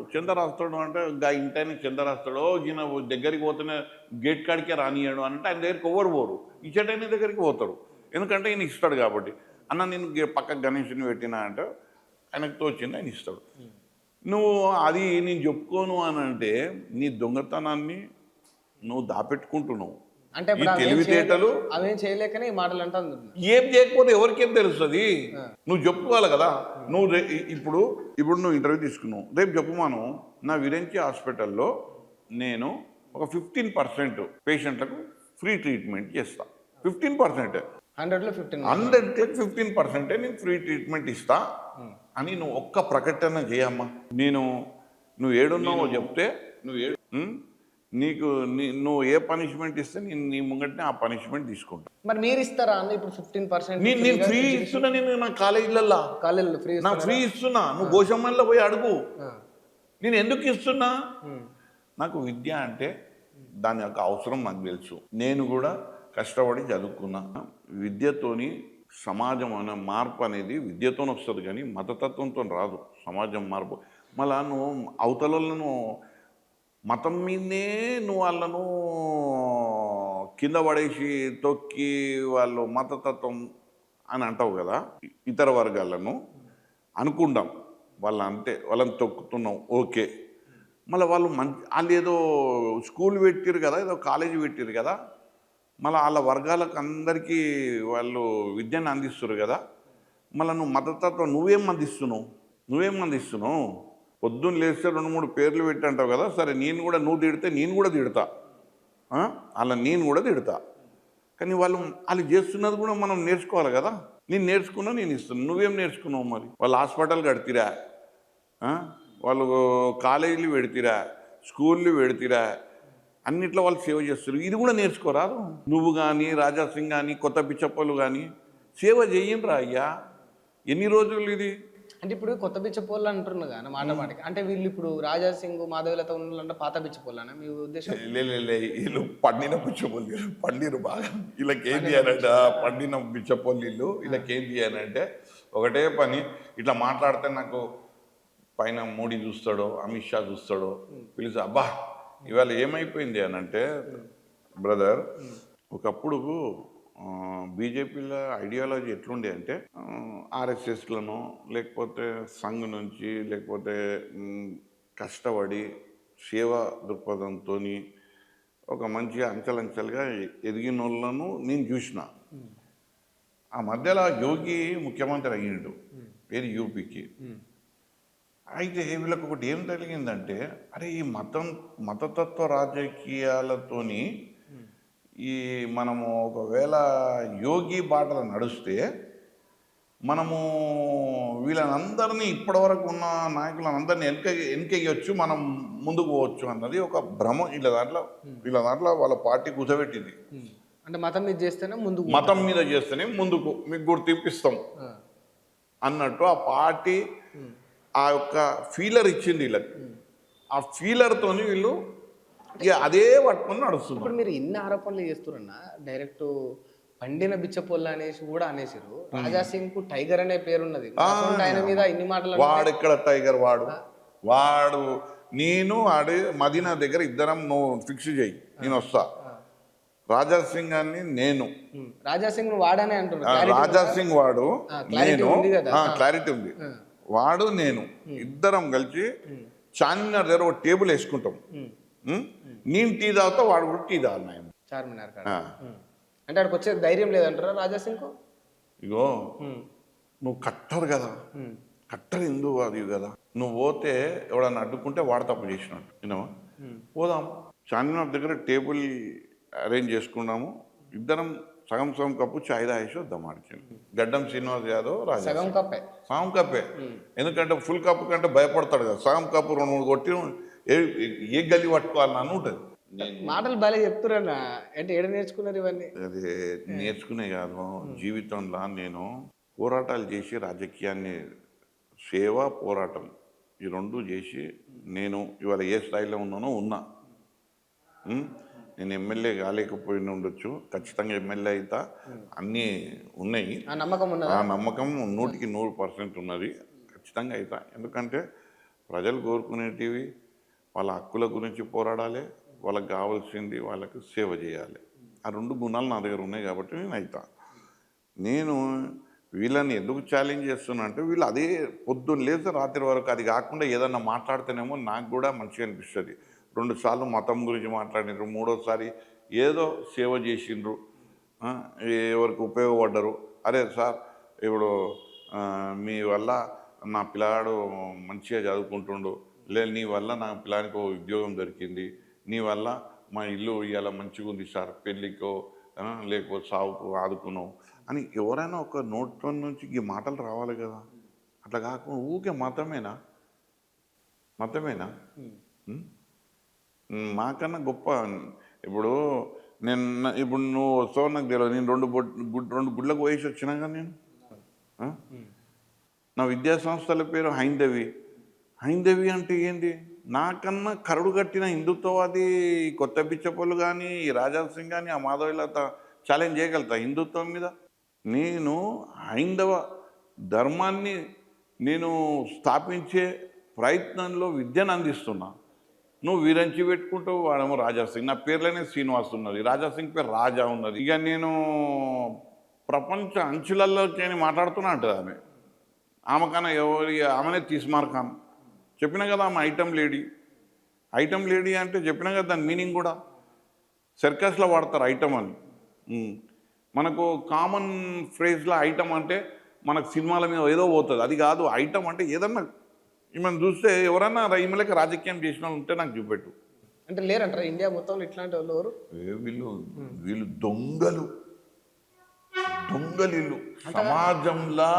అంటే ఇంటైనా చంద రాస్తాడు, ఈయన దగ్గరికి పోతేనే గేట్ కాడికే రానియాడు అంటే ఆయన దగ్గరికి ఎవరు పోరు, ఇచ్చటైన దగ్గరికి పోతారు. ఎందుకంటే ఈయన ఇస్తాడు కాబట్టి. అన్న నేను పక్క గణేష్ని పెట్టినా అంటే ఆయనకు తోచింది ఆయన ఇస్తాడు. నువ్వు అది నేను చెప్పుకోను అని అంటే నీ దొంగతనాన్ని నువ్వు దాపెట్టుకుంటున్నావు. అంటే ఈ తెలివితేటలు అవేం చేయలేకనే ఈ మాటలు అంటాను. ఏం చేయకపోతే ఎవరికేం తెలుస్తుంది, నువ్వు చెప్పుకోవాలి కదా. నువ్వు ఇప్పుడు నువ్వు ఇంటర్వ్యూ తీసుకున్నావు, రేపు చెప్పుమాను నా విరెంచి హాస్పిటల్లో నేను ఒక 15% పేషెంట్లకు ఫ్రీ ట్రీట్మెంట్ చేస్తా. 15%, 100లో 15% నేను ఫ్రీ ట్రీట్మెంట్ ఇస్తా అని నువ్వు ఒక్క ప్రకటన చేయమ్మా. నువ్వు ఏడున్నావో చెప్తే నువ్వు ఏ పనిష్మెంట్ ఇస్తే నేను నీ ముంగట్నే ఆ పనిష్మెంట్ తీసుకుంటా. మరి మీరు ఇస్తారా అన్న ఇప్పుడు 15%? నేను ఫ్రీ ఇస్తున్నా, నేను నా కాలేజీలలో ఫ్రీ ఇస్తున్నా. నువ్వు గోషమ్మల్లో పోయి అడుగు నేను ఎందుకు ఇస్తున్నా. నాకు విద్య అంటే దాని యొక్క అవసరం నాకు తెలుసు. నేను కూడా కష్టపడి చదువుకున్నా. విద్యతోని సమాజం అనే మార్పు అనేది విద్యతోనే వస్తుంది, కానీ మతతత్వంతో రాదు సమాజం మార్పు. మళ్ళా నువ్వు అవతలను మతం మీదనే నువ్వు వాళ్ళను కింద పడేసి తొక్కి వాళ్ళు మతతత్వం అని అంటావు కదా. ఇతర వర్గాలను అనుకుంటాం వాళ్ళని తొక్కుతున్నాం, ఓకే. మళ్ళీ వాళ్ళు ఏదో స్కూల్ పెట్టారు కదా, ఏదో కాలేజీ పెట్టారు కదా, మళ్ళీ వాళ్ళ వర్గాలకు అందరికీ వాళ్ళు విద్యను అందిస్తారు కదా. మళ్ళీ నువ్వు మతతత్వం నువ్వేం అందిస్తున్నావు? పొద్దున్న లేస్తే 2-3 పేర్లు పెట్టి అంటావు కదా. సరే, నువ్వు తిడితే నేను కూడా తిడతా, నేను కూడా తిడతా. కానీ వాళ్ళు చేస్తున్నది కూడా మనం నేర్చుకోవాలి కదా. నేను నేర్చుకున్నా, నేను ఇస్తున్నాను. నువ్వేం నేర్చుకున్నావు మరి? వాళ్ళు హాస్పిటల్ కడతారా, వాళ్ళు కాలేజీలు పెడతారా, స్కూళ్ళు పెడతారా, అన్నిట్లో వాళ్ళు సేవ చేస్తారు. ఇది కూడా నేర్చుకోరాదు. నువ్వు కానీ రాజాసింగ్ కానీ కొత్త పిచ్చప్పలు కానీ సేవ చేయండిరా అయ్యా. ఎన్ని రోజులు ఇది? అంటే ఇప్పుడు కొత్త పిచ్చపోళ్ళు అంటున్నారు కానీ మాటకి, అంటే వీళ్ళు ఇప్పుడు రాజాసింగ్ మాధవలత ఉన్న పాత పిచ్చపోళ్ళనా మీ ఉద్దేశం? వీళ్ళు పండిన పిచ్చపోళ్ళు, పండిరు బాగా. వీళ్ళకి ఏం చేయాలంటే పండిన పిచ్చపోళ్ళు వీళ్ళకి ఏం చేయాలంటే ఒకటే పని. ఇట్లా మాట్లాడితే నాకు పైన మోడీ చూస్తాడో, అమిత్ షా చూస్తాడో, పిలిచి అబ్బా ఇవాళ ఏమైపోయింది అని అంటే, బ్రదర్ ఒకప్పుడు బీజేపీలో ఐడియాలజీ ఎట్లుండే అంటే ఆర్ఎస్ఎస్లను లేకపోతే సంఘ్ నుంచి లేకపోతే కష్టపడి సేవా దృక్పథంతో ఒక మంచి అంచెలంచెలుగా ఎదిగిన వాళ్ళను నేను చూసిన. ఆ మధ్యలో యోగి ముఖ్యమంత్రి అయ్యిండు, ఏది యూపీకి. అయితే వీళ్ళకి ఒకటి ఏం జరిగిందంటే, అరే ఈ మతతత్వ రాజకీయాలతోని మనము ఒకవేళ యోగి బాటలు నడుస్తే మనము వీళ్ళనందరినీ ఇప్పటివరకు ఉన్న నాయకులందరినీ వెనకేయచ్చు, మనం ముందుకు పోవచ్చు అన్నది ఒక భ్రమ వీళ్ళ దాంట్లో వాళ్ళ పార్టీ కుదబెట్టింది. అంటే మతం మీద చేస్తేనే ముందుకు మీకు గుర్తింపిస్తాం అన్నట్టు ఆ పార్టీ ఆ యొక్క ఫీలర్ ఇచ్చింది వీళ్ళకి. ఆ ఫీలర్తో వీళ్ళు ఇక అదే పట్టుకొని నడుస్తున్నారు. ఇప్పుడు మీరు ఇన్ని ఆరోపణలు చేస్తున్నారన్నా, డైరెక్ట్ పండిన బిచ్చపోళ్ళు అనేసి కూడా అనేసారు. రాజా సింగ్ కు టైగర్ అనే పేరున్నది. అసలు ఆయన మీద ఇన్ని మాటలు వాడు ఎక్కడ టైగర్? వాడు నేను మదీనా దగ్గర ఇద్దరం నువ్వు ఫిక్స్ చేయి, నేను వస్తా. రాజా సింగ్ అని నేను, రాజా సింగ్ వాడనే అంటున్నారు. రాజా సింగ్ వాడు నేను, క్లారిటీ ఉంది. వాడు నేను ఇద్దరం కలిసి చార్మినార్ దగ్గర ఒక టేబుల్ వేసుకుంటాం. నేను టీ తాగుతా, వాడు కూడా టీ తాగిన చార్మినార్ కాడ. అంటే అక్కడికి వచ్చే ధైర్యం లేదంటారా రాజా సింగ్? ఇగో నువ్వు కట్టర్ కదా, కట్టర్ హిందూ అది కదా, నువ్వు పోతే ఎవడన్నా అడ్డుకుంటే వాడు తప్పు చేసినట్టు. విన్నావా? పోదాం. చార్మినార్ దగ్గర టేబుల్ అరేంజ్ చేసుకున్నాము. ఇద్దరం సగం సగం కప్పు చాయ్ తాగేసి వద్దాం ఆడికి. గడ్డం శ్రీనివాస్ యాదవ్, రాజా సగం కప్పే. సగం కప్పే. ఎందుకంటే ఫుల్ కప్పు కంటే భయపడతాడు కదా. సగం కప్పు 2-3 కొట్టి ఏ గల్లి పట్టుకోవాలని ఉంటుంది. మాటలు బాగా చెప్తున్నా అంటే ఏడ నేర్చుకున్నారు ఇవన్నీ? అది నేర్చుకునే కాదు, జీవితంలో నేను పోరాటాలు చేసి రాజకీయాన్ని సేవ, పోరాటం ఈ రెండు చేసి నేను ఇవాళ ఏ స్థాయిలో ఉన్నానో ఉన్నా. నేను ఎమ్మెల్యే కాలేకపోయిన ఉండొచ్చు, ఖచ్చితంగా ఎమ్మెల్యే అయితే అన్నీ ఉన్నాయి. ఆ నమ్మకం 100% ఉన్నది. ఖచ్చితంగా అవుతా. ఎందుకంటే ప్రజలు కోరుకునేటివి వాళ్ళ హక్కుల గురించి పోరాడాలి, వాళ్ళకి కావాల్సింది వాళ్ళకి సేవ చేయాలి. ఆ 2 గుణాలు నా దగ్గర ఉన్నాయి కాబట్టి నేను అవుతా. నేను వీళ్ళని ఎందుకు ఛాలెంజ్ చేస్తున్నా అంటే, వీళ్ళు అదే పొద్దున్న లేస్తే రాత్రి వరకు అది కాకుండా ఏదన్నా మాట్లాడితేనేమో నాకు కూడా మంచిగా అనిపిస్తుంది. 2 సార్లు మతం గురించి మాట్లాడినారు, 3వసారి ఏదో సేవ చేసిండ్రు, ఎవరికి ఉపయోగపడ్డరు. అరే సార్, ఇప్పుడు మీ వల్ల నా పిల్లాడు మంచిగా చదువుకుంటుండు, లేదు నీ వల్ల నా పిల్లానికి ఉద్యోగం దొరికింది, నీ వల్ల మా ఇల్లు ఇవాళ మంచిగా ఉంది సార్, పెళ్ళికో లేకపోతే సాగుకు ఆదుకున్నావు అని ఎవరైనా ఒక నోట్లో నుంచి ఈ మాటలు రావాలి కదా. అట్లా కాకుండా ఊకే మతమేనా? మాకన్నా గొప్ప. ఇప్పుడు ఇప్పుడు నువ్వు వస్తావు నాకు తెలియదు. నేను 2 గుడ్లకు వయసు వచ్చినా కానీ నేను నా విద్యా సంస్థల పేరు హైందవి అంటే ఏంటి? నాకన్నా కరుడు కట్టిన హిందుత్వవాది కొత్త బిచ్చపోళ్ళు కానీ, ఈ రాజా సింగ్ కానీ, ఆ మాధవిలత ఛాలెంజ్ చేయగలుగుతా హిందుత్వం మీద? నేను హైందవ ధర్మాన్ని నేను స్థాపించే ప్రయత్నంలో విద్యను అందిస్తున్నా. నువ్వు వీరంచి పెట్టుకుంటావు, వాడేమో రాజా సింగ్. నా పేర్లోనే శ్రీనివాస్ ఉన్నది, రాజా సింగ్ పేరు రాజా ఉన్నది. ఇక నేను ప్రపంచ అంచులలోకి మాట్లాడుతున్నా అంటుంది ఆమె కన్నా ఆమెనే తీస్మార్ ఖాన్. చెప్పినా కదా ఆమె ఐటమ్ లేడీ అంటే చెప్పినా కదా దాని మీనింగ్ కూడా. సర్కస్లో వాడతారు ఐటమ్ అని. మనకు కామన్ ఫ్రేజ్లో ఐటమ్ అంటే మనకు సినిమాల మీద ఏదో పోతుంది, అది కాదు. ఐటమ్ అంటే ఏదన్నా ఈమెను చూస్తే ఎవరన్నా ఈమెలకి రాజకీయం చేసిన వాళ్ళు ఉంటే నాకు చూపెట్టు. అంటే లేరంటారా ఇండియా మొత్తంలో ఇట్లాంటి వాళ్ళు ఎవరు? వీళ్ళు దొంగలు సమాజంలో.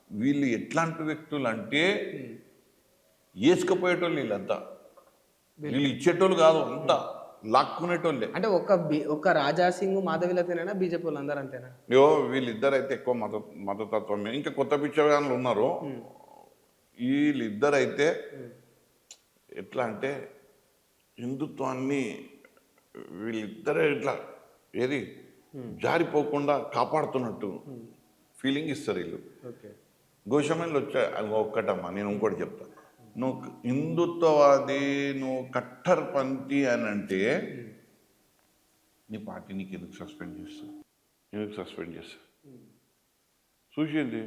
వీళ్ళు ఎట్లాంటి వ్యక్తులు అంటే వేసుకపోయేటోళ్ళు వీళ్ళంతా. వీళ్ళు ఇచ్చేటోళ్ళు కాదు, అంతా లాక్కునేటోళ్ళే. అంటే ఒక్క రాజా సింగ్, మాధవిలతేనా బీజేపీ వాళ్ళు అందరూ అంతేనా? వీళ్ళిద్దరైతే ఎక్కువ మతతత్వమే. ఇంకా కొత్త పిచ్చగాళ్ళు ఉన్నారు. వీళ్ళిద్దరైతే ఎట్లా అంటే హిందుత్వాన్ని వీళ్ళిద్దరే ఇట్లా జారిపోకుండా కాపాడుతున్నట్టు ఫీలింగ్ ఇస్తారు వీళ్ళు. గోషమన్లు ఒక్కటమ్మా, నేను ఇంకోటి చెప్తా. నువ్వు హిందుత్వవాది, నువ్వు కట్టర్పంథీ అని అంటే నీ పార్టీ నీకు ఎందుకు సస్పెండ్ చేస్తా? చూసింది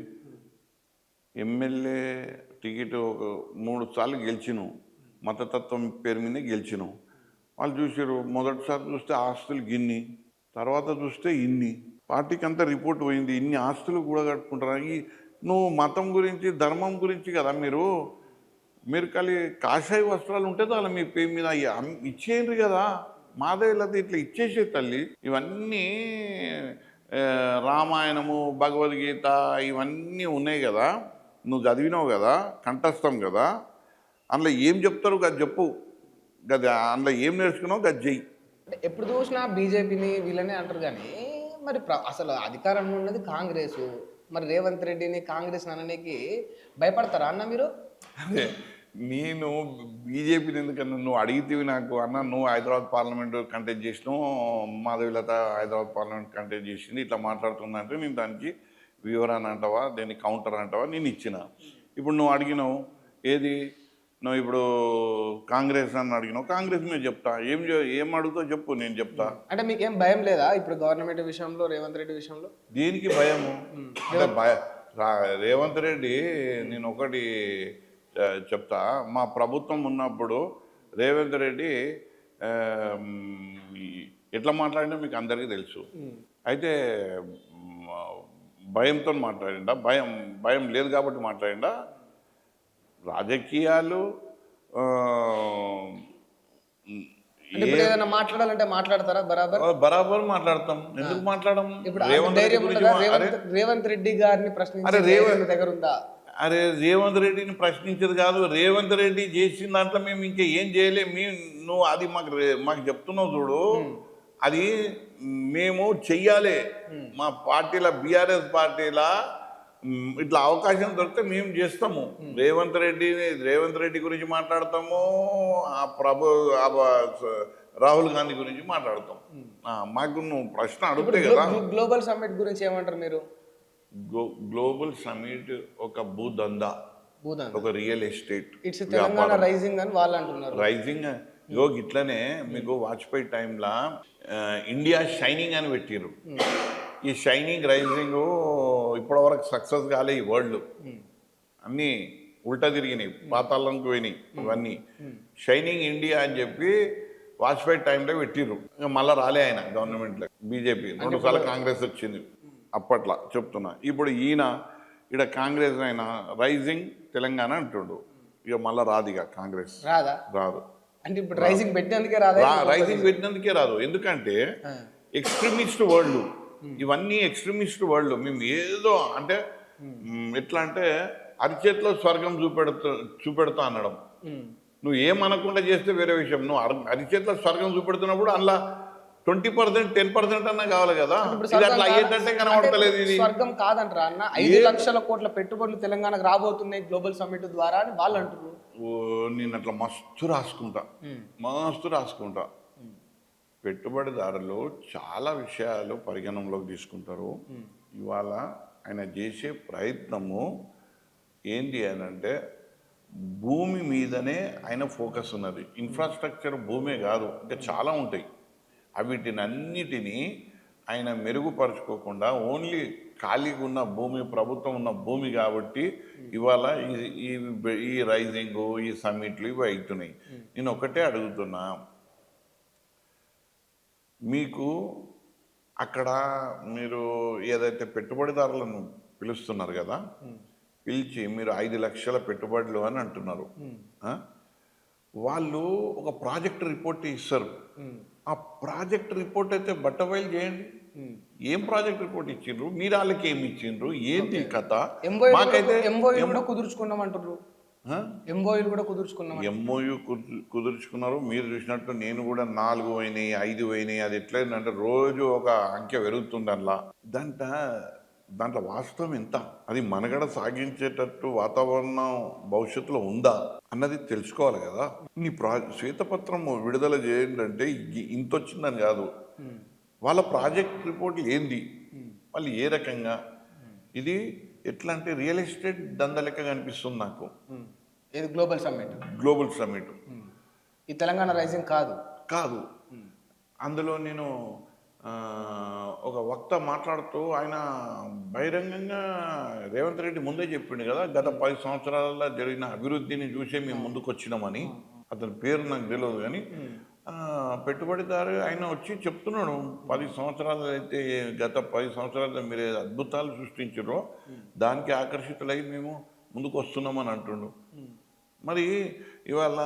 ఎమ్మెల్యే టికెట్ ఒక 3 సార్లు గెలిచినావు, మతతత్వం పేరు మీద గెలిచినావు. వాళ్ళు చూసారు, మొదటిసారి చూస్తే ఆస్తులు గిన్ని, తర్వాత చూస్తే ఇన్ని. పార్టీకి అంతా రిపోర్ట్ పోయింది, ఇన్ని ఆస్తులు కూడా కట్టుకుంటారు. నువ్వు మతం గురించి, ధర్మం గురించి కదా మీరు కాషాయ వస్త్రాలు ఉంటే అలా మీ పేరు మీద ఇచ్చేయండి కదా. మాధవిలత ఇట్లా ఇచ్చేసే తల్లి. ఇవన్నీ రామాయణము, భగవద్గీత ఇవన్నీ ఉన్నాయి కదా, నువ్వు చదివినావు కదా, కంఠస్థం కదా. అందులో ఏం చెప్తారు గది చెప్పు, గది అందులో ఏం నేర్చుకున్నావు గది చెయ్యి. ఎప్పుడు చూసినా బీజేపీని వీళ్ళనే అంటారు కానీ మరి అసలు అధికారంలో ఉన్నది కాంగ్రెస్. మరి రేవంత్ రెడ్డిని కాంగ్రెస్ అనడానికి భయపడతారా అన్న మీరు? అదే నేను బీజేపీని ఎందుకన్నా నువ్వు అడిగితేవి నాకు అన్న నువ్వు హైదరాబాద్ పార్లమెంట్ కంటెస్ట్ చేసినావు, మాధవిలత హైదరాబాద్ పార్లమెంట్ కంటెస్ట్ చేసింది ఇట్లా మాట్లాడుతుందంటే నేను దానికి వివరణ అంటావా దీన్ని కౌంటర్ అంటావా నేను ఇచ్చిన. ఇప్పుడు నువ్వు అడిగినావు ఏది నువ్వు ఇప్పుడు కాంగ్రెస్ అని అడిగినావు, కాంగ్రెస్ మీద చెప్తా. ఏం అడుగుతావు చెప్పు, నేను చెప్తా. అంటే మీకేం భయం లేదా ఇప్పుడు గవర్నమెంట్ విషయంలో, రేవంత్ రెడ్డి విషయంలో? దీనికి భయము అంటే రేవంత్ రెడ్డి నేను ఒకటి చెప్తా. మా ప్రభుత్వం ఉన్నప్పుడు రేవంత్ రెడ్డి ఎట్లా మాట్లాడినా మీకు అందరికీ తెలుసు. అయితే భయంతో మాట్లాడిండా? భయం లేదు కాబట్టి మాట్లాడిండా? రాజకీయాలు ఏదైనా మాట్లాడాలంటే మాట్లాడతారా? బరాబర్ మాట్లాడతాం. ఎందుకు మాట్లాడడం? రేవంత్ రెడ్డి గారిని ప్రశ్నించే దగ్గర ఉందా? అరే రేవంత్ రెడ్డిని ప్రశ్నించేది కాదు, రేవంత్ రెడ్డి చేసిన దాంట్లో మేము ఇంకా ఏం చేయలేము. నువ్వు అది మాకు చెప్తున్నావు చూడు, అది మేము చెయ్యాలి. మా పార్టీల బీఆర్ఎస్ పార్టీల ఇట్లా అవకాశం దొరికితే మేము చేస్తాము. రేవంత్ రెడ్డి గురించి మాట్లాడతాము, రాహుల్ గాంధీ గురించి మాట్లాడతాం. మాకు నువ్వు ప్రశ్న అడుగుతాయి కదా. గ్లోబల్ సమ్మిట్ గురించి ఏమంటారు మీరు? గ్లోబల్ సమ్మిట్ ఒక భూదందా, ఒక రియల్ ఎస్టేట్ తెలంగాణ రైజింగ్ అని వాళ్ళు అంటున్నారు. రైజింగ్ ఇట్లనే మీకు వాజ్పేయి టైంలో ఇండియా షైనింగ్ అని పెట్టిర్రు. ఈ షైనింగ్ రైజింగ్ ఇప్పటివరకు సక్సెస్ కాలే. ఈ వరల్డ్ అన్నీ ఉల్టా తిరిగినాయి, పాతాళంకి పోయినాయి ఇవన్నీ. షైనింగ్ ఇండియా అని చెప్పి వాజ్పేయి టైంలో పెట్టిర్రు. మళ్ళీ రాలే ఆయన గవర్నమెంట్లో. బీజేపీ 2 సార్లు కాంగ్రెస్ వచ్చింది అప్పట్లో చెప్తున్నా. ఇప్పుడు ఈయన ఇక్కడ కాంగ్రెస్ అయినా రైజింగ్ తెలంగాణ అంటుండు. ఇక మళ్ళీ రాదు, ఇక కాంగ్రెస్ రాదు. అంటే ఇప్పుడు రైజింగ్ పెట్టినందుకే రాదు. రైజింగ్ పెట్టినందుకే రాదు. ఎందుకంటే ఎక్స్ట్రీమిస్ట్ వరల్డ్, ఇవన్నీ ఎక్స్ట్రీమిస్ట్ వరల్డ్. మేము ఏదో అంటే ఎట్లా అంటే అరిచేతిలో స్వర్గం చూపెడతా అనడం. నువ్వు ఏమనకుండా చేస్తే వేరే విషయం. నువ్వు అరిచేతిలో స్వర్గం చూపెడుతున్నప్పుడు అందులో 20%, 10% అన్నా కావాలి కదా. అట్లా అయ్యేటట్టే కనబడతలేదు. ఇది స్వర్గం కాదంటారా అన్న? 5 లక్షల కోట్ల పెట్టుబడులు తెలంగాణకు రాబోతున్నాయి గ్లోబల్ సమ్మిట్ ద్వారా అని వాళ్ళు అంటున్నారు. నేను అట్లా మస్తు రాసుకుంటా. పెట్టుబడిదారులు చాలా విషయాలు పరిగణనలోకి తీసుకుంటారు. ఇవాళ ఆయన చేసే ప్రయత్నము ఏంటి అని అంటే భూమి మీదనే ఆయన ఫోకస్ ఉన్నది. ఇన్ఫ్రాస్ట్రక్చర్ భూమే కాదు, ఇంకా చాలా ఉంటాయి. వీటినన్నిటినీ ఆయన మెరుగుపరుచుకోకుండా ఓన్లీ ఖాళీగా ఉన్న భూమి, ప్రభుత్వం ఉన్న భూమి కాబట్టి ఇవాళ ఈ రైజింగ్, ఈ సమ్మిట్లు ఇవి అవుతున్నాయి. నేను ఒకటే అడుగుతున్నా, మీకు అక్కడ మీరు ఏదైతే పెట్టుబడిదారులను పిలుస్తున్నారు కదా, పిలిచి మీరు 5 లక్షల పెట్టుబడులు అని అంటున్నారు. వాళ్ళు ఒక ప్రాజెక్ట్ రిపోర్ట్ ఇస్తారు. ఆ ప్రాజెక్ట్ రిపోర్ట్ అయితే బట్టబయలు చేయండి. ఏం ప్రాజెక్ట్ రిపోర్ట్ ఇచ్చిండ్రు, మీరు వాళ్ళకి ఏమి ఇచ్చిండ్రు, ఏంటి కథ? మాకైతే కుదుర్చుకున్నామంటారు. ఎంఓయూ కుదుర్చుకున్నారు. మీరు చూసినట్టు నేను కూడా 4 అయినాయి, 5 అయినాయి. అది ఎట్లయిందంటే రోజు ఒక అంకె పెరుగుతుంది. దాంట్లో వాస్తవం ఎంత, అది మనగడ సాగించేటట్టు వాతావరణం భవిష్యత్తులో ఉందా అన్నది తెలుసుకోవాలి కదా. నీ శ్వేతపత్రం విడుదల చేయండి అంటే ఇంత వచ్చిందని కాదు, వాళ్ళ ప్రాజెక్ట్ రిపోర్ట్ ఏంది, వాళ్ళు ఏ రకంగా. ఇది ఎట్లా అంటే రియల్ ఎస్టేట్ దంద లెక్క కనిపిస్తుంది నాకు. ఇది గ్లోబల్ సమ్మిట్ ఈ తెలంగాణ రైజింగ్ కాదు. అందులో నేను ఒక వక్త మాట్లాడుతూ ఆయన బహిరంగంగా రేవంత్ రెడ్డి ముందే చెప్పిండు కదా, గత 10 సంవత్సరాలలో జరిగిన అభివృద్ధిని చూసే మేము ముందుకు వచ్చినామని. అతని పేరు నాకు తెలియదు కానీ పెట్టుబడిదారు ఆయన వచ్చి చెప్తున్నాడు, 10 సంవత్సరాలు అయితే గత 10 సంవత్సరాల్లో మీరు అద్భుతాలు సృష్టించారో దానికి ఆకర్షితులై మేము ముందుకు వస్తున్నామని అంటుండు. మరి ఇవాళ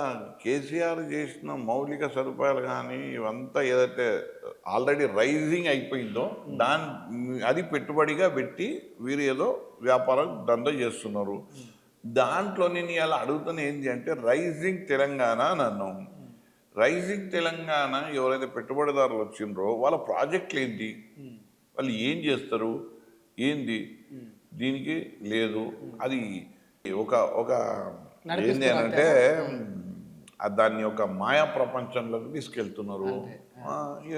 కేసీఆర్ చేసిన మౌలిక సదుపాయాలు కానీ ఇవంతా ఏదైతే ఆల్రెడీ రైజింగ్ అయిపోయిందో అది పెట్టుబడిగా పెట్టి వీరు ఏదో వ్యాపారం దంద చేస్తున్నారు. దాంట్లో నేను ఇలా అడుగుతున్న ఏంటి అంటే రైజింగ్ తెలంగాణ నన్ను రైజింగ్ తెలంగాణ ఎవరైతే పెట్టుబడిదారులు వచ్చిండ్రో వాళ్ళ ప్రాజెక్టులు ఏంటి, వాళ్ళు ఏం చేస్తారు, ఏంది దీనికి లేదు. అది ఒక ఏంది అని అంటే దాన్ని ఒక మాయా ప్రపంచంలోకి తీసుకెళ్తున్నారు. ఆ, ఇక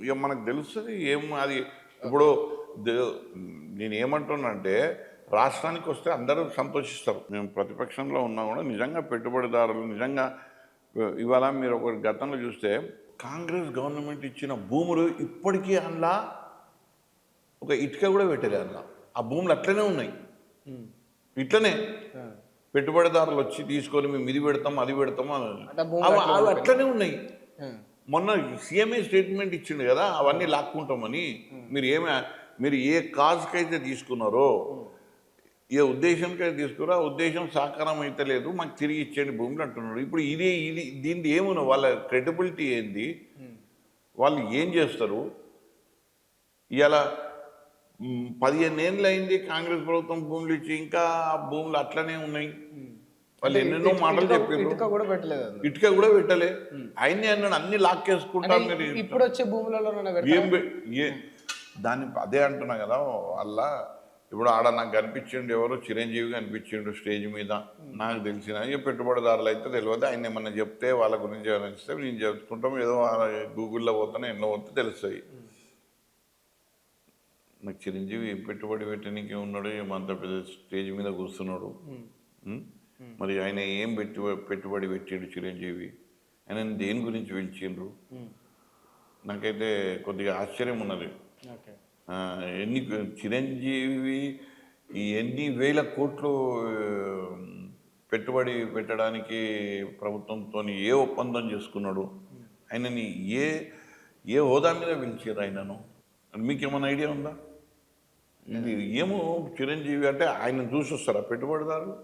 ఇక మనకు తెలుస్తుంది ఏం అది. ఇప్పుడు దే- నేను ఏమంటున్నానంటే రాష్ట్రానికి వస్తే అందరూ సంతోషిస్తారు. మేము ప్రతిపక్షంలో ఉన్నా కూడా నిజంగా పెట్టుబడిదారులు నిజంగా ఇవాళ మీరు ఒక గతంలో చూస్తే కాంగ్రెస్ గవర్నమెంట్ ఇచ్చిన భూములు ఇప్పటికీ అందులో ఒక ఇటుక కూడా పెట్టలే అందులో. ఆ భూములు అట్లనే ఉన్నాయి. ఇట్లనే పెట్టుబడిదారులు వచ్చి తీసుకొని మేము ఇది పెడతాం అది పెడతాం అని. అంటే భూములు అవి అట్లనే ఉన్నాయి. ఆ. మొన్న సీఎంఏ స్టేట్మెంట్ ఇచ్చిండు కదా అవన్నీ లాక్కుంటామని. మీరు ఏ కాజ్కి అయితే తీసుకున్నారో ఏ ఉద్దేశంకి అయితే తీసుకున్నారో ఆ ఉద్దేశం సాకారం అయితే లేదు మాకు తిరిగి ఇచ్చేయండి భూములు అంటున్నారు. ఇప్పుడు ఇది దీనికి ఏమున్నా వాళ్ళ క్రెడిబిలిటీ ఏంది, వాళ్ళు ఏం చేస్తారు? ఇలా 15 ఏళ్ళు అయింది కాంగ్రెస్ ప్రభుత్వం భూములు ఇచ్చి ఇంకా ఆ భూములు అట్లనే ఉన్నాయి. వాళ్ళు ఎన్నెన్నో మాటలు చెప్పారు, ఇటుక కూడా పెట్టలేదు అందులో. ఇటుక కూడా పెట్టలే. ఆయన్ని అన్నాడు అన్ని లాక్కేసుకుంటా మీరు. ఇప్పుడు వచ్చే భూములలో ఏం దాన్ని అదే అంటున్నా కదా. వాళ్ళ ఇప్పుడు ఆడ నాకు కనిపించిండు ఎవరు చిరంజీవి కనిపించిండు స్టేజ్ మీద. నాకు తెలిసిన ఇక పెట్టుబడిదారులు అయితే తెలియదు. ఆయన ఏమన్నా చెప్తే వాళ్ళ గురించి ఏమైనా ఇస్తే నేను చెప్పుకుంటాం. ఏదో గూగుల్లో పోతాను ఎన్నో పోతే తెలుస్తాయి. నాకు చిరంజీవి ఏం పెట్టుబడి పెట్టడానికి ఉన్నాడు, ఏమంత పెద్ద స్టేజ్ మీద కూర్చున్నాడు. మరి ఆయన ఏం పెట్టుబడి పెట్టాడు చిరంజీవి? ఆయన దేని గురించి పిలిచిండ్రు? నాకైతే కొద్దిగా ఆశ్చర్యం ఉన్నది. ఎన్ని చిరంజీవి ఎన్ని వేల కోట్లు పెట్టుబడి పెట్టడానికి ప్రభుత్వంతో ఏ ఒప్పందం చేసుకున్నాడు? ఆయనని ఏ హోదా మీద పిలిచారు ఆయనను? మీకేమైనా ఐడియా ఉందా? ఇది ఏమో చిరంజీవి అంటే ఆయన చూసి వస్తారా పెట్టుబడిదారులు?